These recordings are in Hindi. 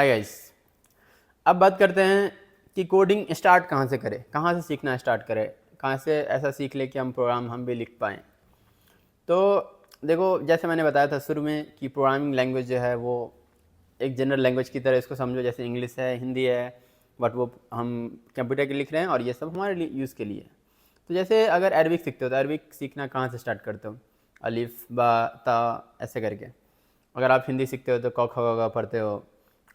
Hi guys. अब बात करते हैं कि कोडिंग स्टार्ट कहाँ से करें, कहाँ से सीखना स्टार्ट करें, कहाँ से ऐसा सीख ले कि हम प्रोग्राम हम भी लिख पाएँ। तो देखो, जैसे मैंने बताया था शुरू में कि प्रोग्रामिंग लैंग्वेज जो है वो एक जनरल लैंग्वेज की तरह इसको समझो, जैसे इंग्लिश है, हिंदी है, बट वो हम कंप्यूटर के लिख रहे हैं और ये सब हमारे लिए यूज़ के लिए। तो जैसे अगर अरबिक सीखते हो तो अरबिक सीखना कहाँ से स्टार्ट करते हो, अलिफ बा ता ऐसे करके। अगर आप हिंदी सीखते हो तो क ख ग घ पढ़ते हो,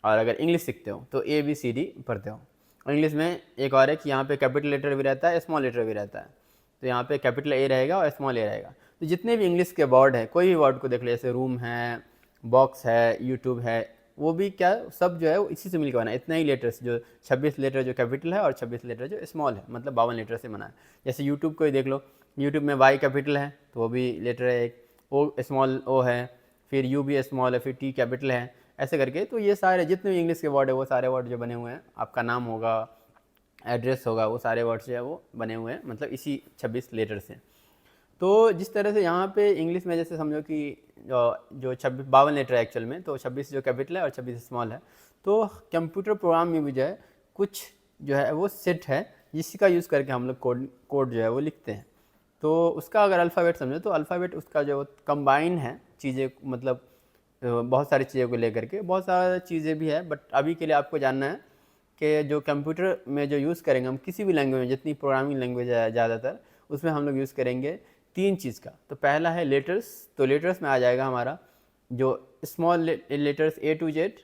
और अगर इंग्लिश सीखते हो तो ए बी सी डी पढ़ते हो। और इंग्लिश में एक और है कि यहाँ पे कैपिटल लेटर भी रहता है, स्मॉल लेटर भी रहता है। तो यहाँ पे कैपिटल ए रहेगा और स्मॉल ए रहेगा। तो जितने भी इंग्लिश के वर्ड है, कोई भी वर्ड को देख लो, जैसे रूम है, बॉक्स है, यूट्यूब है, वो भी क्या सब जो है वो इसी से मिलकर बना है। इतना ही लेटर्स, जो 26 लेटर जो कैपिटल है और 26 लेटर जो स्मॉल है, मतलब 52 लेटर से बना है। जैसे यूट्यूब को ही देख लो, यूट्यूब में वाई कैपिटल है तो वो भी लेटर है एक, ओ स्मॉल ओ है, फिर यू भी स्मॉल है, फिर टी कैपिटल है, ऐसे करके। तो ये सारे जितने भी इंग्लिश के वर्ड है वो सारे वर्ड जो बने हुए हैं, आपका नाम होगा, एड्रेस होगा, वो सारे वर्ड्स जो है वो बने हुए हैं मतलब इसी 26 लेटर से। तो जिस तरह से यहाँ पे इंग्लिश में जैसे समझो कि जो 26 52 लेटर है एक्चुअल में, तो 26 जो कैपिटल है और 26 स्मॉल है। तो कंप्यूटर प्रोग्राम में भी जो है कुछ जो है वो सेट है जिसका यूज़ करके हम लोग कोड जो है वो लिखते हैं। तो उसका अगर अल्फ़ाबेट समझो तो अल्फ़ाबेट उसका जो कंबाइन है चीज़ें, मतलब बहुत सारी चीज़ों को लेकर के, बहुत सारी चीज़ें भी है, बट अभी के लिए आपको जानना है कि जो कंप्यूटर में जो यूज़ करेंगे हम किसी भी लैंग्वेज में, जितनी प्रोग्रामिंग लैंग्वेज है ज़्यादातर, उसमें हम लोग यूज़ करेंगे 3 चीज़ का। तो पहला है लेटर्स। तो लेटर्स में आ जाएगा हमारा जो small letters A to Z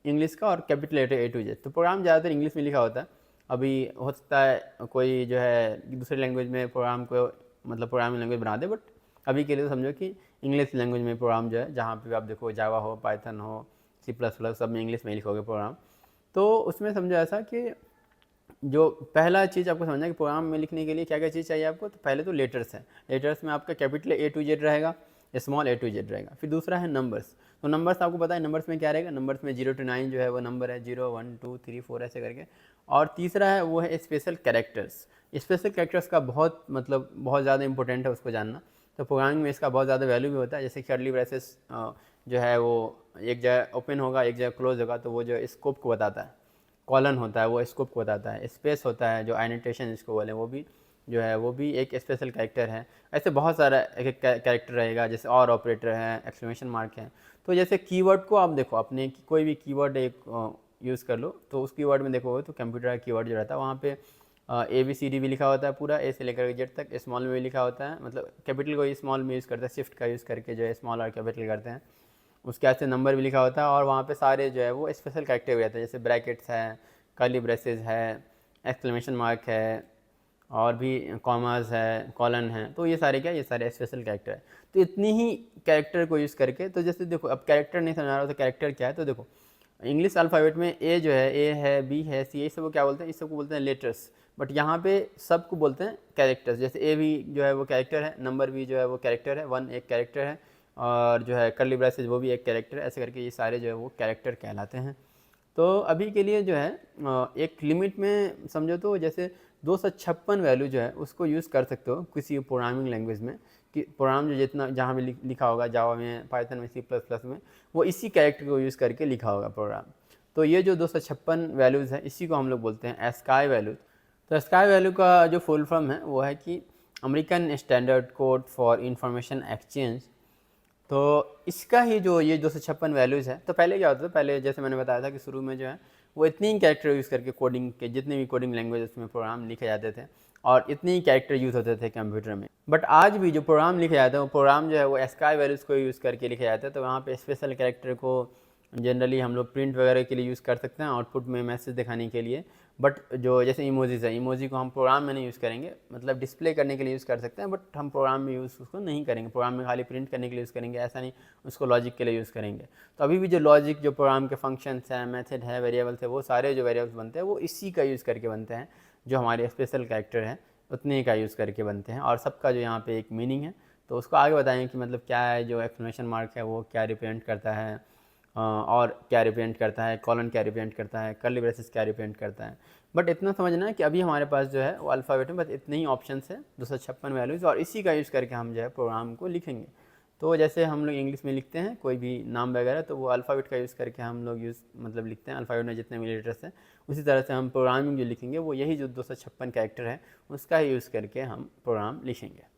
English का, और capital letter A to Z. तो प्रोग्राम ज़्यादातर इंग्लिश में लिखा होता है। अभी हो सकता है कोई जो है दूसरे लैंग्वेज में प्रोग्राम को मतलब प्रोग्रामिंग लैंग्वेज बना दे, बट अभी के लिए तो समझो कि इंग्लिश लैंग्वेज में प्रोग्राम जो है, जहाँ पे भी आप देखो जावा हो, पाइथन हो, सी प्लस प्लस, सब में इंग्लिश में ही लिखोगे प्रोग्राम। तो उसमें समझो ऐसा कि जो पहला चीज़ आपको समझना है कि प्रोग्राम में लिखने के लिए क्या क्या चीज़ चाहिए आपको। तो पहले तो लेटर्स है। लेटर्स में आपका कैपिटल ए टू जेड रहेगा, स्मॉल ए टू जेड रहेगा। फिर दूसरा है नंबर्स। तो नंबर्स आपको पता है नंबर्स में क्या रहेगा, नंबर्स में 0 to 9 जो है वो नंबर है, 0 1 2 3 4 ऐसे करके। और तीसरा है वो है स्पेशल कैरेक्टर्स। स्पेशल कैरेक्टर्स का बहुत मतलब बहुत ज़्यादा इंपॉर्टेंट है उसको जानना। तो प्रोग्रामिंग में इसका बहुत ज़्यादा वैल्यू भी होता है। जैसे कर्ली ब्रेसेस जो है वो एक जगह ओपन होगा, एक जगह क्लोज होगा, तो वो जो स्कोप को बताता है। कॉलन होता है वो स्कोप को बताता है। स्पेस होता है जो एनोटेशन जिसको बोले, वो भी जो है वो भी एक स्पेशल कैरेक्टर है। ऐसे बहुत सारा एक एक कैरेक्टर रहेगा, जैसे और ऑपरेटर है, एक्सक्लेमेशन मार्क है। तो जैसे कीवर्ड को आप देखो, अपने कोई भी कीवर्ड एक यूज़ कर लो, तो उस कीवर्ड में देखोगे तो कंप्यूटर का कीवर्ड जो रहता है वहाँ पे ए बी सी डी भी लिखा होता है पूरा, ए से लेकर जेड तक। स्मॉल में भी लिखा होता है, मतलब कैपिटल को स्मॉल में यूज़ करता है, शिफ्ट का यूज़ करके जो है स्मॉल और कैपिटल करते हैं। उसके ऐसे नंबर भी लिखा होता है, और वहाँ पे सारे जो है वो स्पेशल कैरेक्टर भी रहते हैं, जैसे ब्रैकेट्स है, कर्ली ब्रेसेस है, एक्सक्लेमेशन मार्क है, और भी कॉमास है, कॉलन है। तो ये सारे क्या, ये सारे स्पेशल कैरेक्टर है। तो इतनी ही कैरेक्टर को यूज़ करके, तो जैसे देखो अब कैरेक्टर नहीं समझ रहा हो तो कैरेक्टर क्या है, तो देखो इंग्लिश अल्फ़ाबेट में ए जो है, ए है, बी है, सी है, इस सबको क्या बोलते हैं, इस सबको बोलते हैं लेटर्स। बट यहाँ पे सबको बोलते हैं कैरेक्टर्स। जैसे ए भी जो है वो कैरेक्टर है, नंबर भी जो है वो कैरेक्टर है, 1 एक कैरेक्टर है, और जो है कर्ली ब्रेसेस वो भी एक कैरेक्टर है। ऐसे करके ये सारे जो है वो कैरेक्टर कहलाते हैं। तो अभी के लिए जो है एक लिमिट में समझो, तो जैसे 256 वैल्यू जो है उसको यूज़ कर सकते हो किसी प्रोग्रामिंग लैंग्वेज में, कि प्रोग्राम जो जितना जहाँ भी लिखा होगा, जावा में, पाइथन में, सी प्लस प्लस में, वो इसी कैरेक्टर को यूज़ करके लिखा होगा प्रोग्राम। तो ये जो 256 वैल्यूज़ है इसी को हम लोग बोलते हैं एस्काई वैल्यू। तो एस्काई वैल्यू का जो फुल फॉर्म है वो है कि American standard code for information exchange. तो इसका ही जो ये 256 वैल्यूज़ है, तो पहले क्या होता था, पहले जैसे मैंने बताया था कि शुरू में जो है वो इतनी ही कैरेक्टर यूज़ करके कोडिंग के जितने भी कोडिंग लैंग्वेज उसमें प्रोग्राम लिखे जाते थे, और इतने ही कैरेक्टर यूज़ होते थे कंप्यूटर में। बट आज भी जो प्रोग्राम लिखे जाते हैं वो प्रोग्राम जो है वो एस्काई वैल्यूज़ को यूज़ करके लिखे जाते हैं। तो वहाँ पे स्पेशल कैरेक्टर को जनरली हम लोग प्रिंट वगैरह के लिए यूज़ कर सकते हैं, आउटपुट में मैसेज दिखाने के लिए। बट जो जैसे इमोजीज़ है, इमोजी को हम प्रोग्राम में नहीं यूज़ करेंगे, मतलब डिस्प्ले करने के लिए यूज़ कर सकते हैं, बट हम प्रोग्राम में यूज़ उसको नहीं करेंगे। प्रोग्राम में खाली प्रिंट करने के लिए यूज़ करेंगे, ऐसा नहीं, उसको लॉजिक के लिए यूज़ करेंगे। तो अभी भी जो लॉजिक, जो प्रोग्राम के फंक्शंस हैं, मेथड है, वेरिएबल्स है, वो सारे जो वेरिएबल्स बनते हैं वो इसी का यूज़ करके बनते हैं। जो हमारे स्पेशल कैरेक्टर हैं उतने का यूज़ करके बनते हैं, और सबका जो यहाँ पे एक मीनिंग है। तो उसको आगे बताएंगे कि मतलब क्या है, जो एक्सक्लेमेशन मार्क है वो क्या रिप्रेजेंट करता है, और क्या रिप्रेजेंट करता है, कॉलन क्या रिप्रेजेंट करता है, कर्ली ब्रेसेस क्या रिप्रेजेंट करता है। बट इतना समझना है कि अभी हमारे पास जो है वो अल्फ़ाबेट में बस इतने ही ऑप्शंस है, 256 वैल्यूज़, और इसी का यूज़ करके हम जो है प्रोग्राम को लिखेंगे। तो जैसे हम लोग इंग्लिश में लिखते हैं कोई भी नाम वगैरह, तो वो अल्फ़ाबेट का यूज़ करके हम लोग मतलब लिखते हैं, अल्फ़ाबेट में जितने भी लेटर्स हैं। उसी तरह से हम प्रोग्रामिंग जो लिखेंगे वो यही जो 256 कैरेक्टर है उसका ही यूज़ करके हम प्रोग्राम लिखेंगे।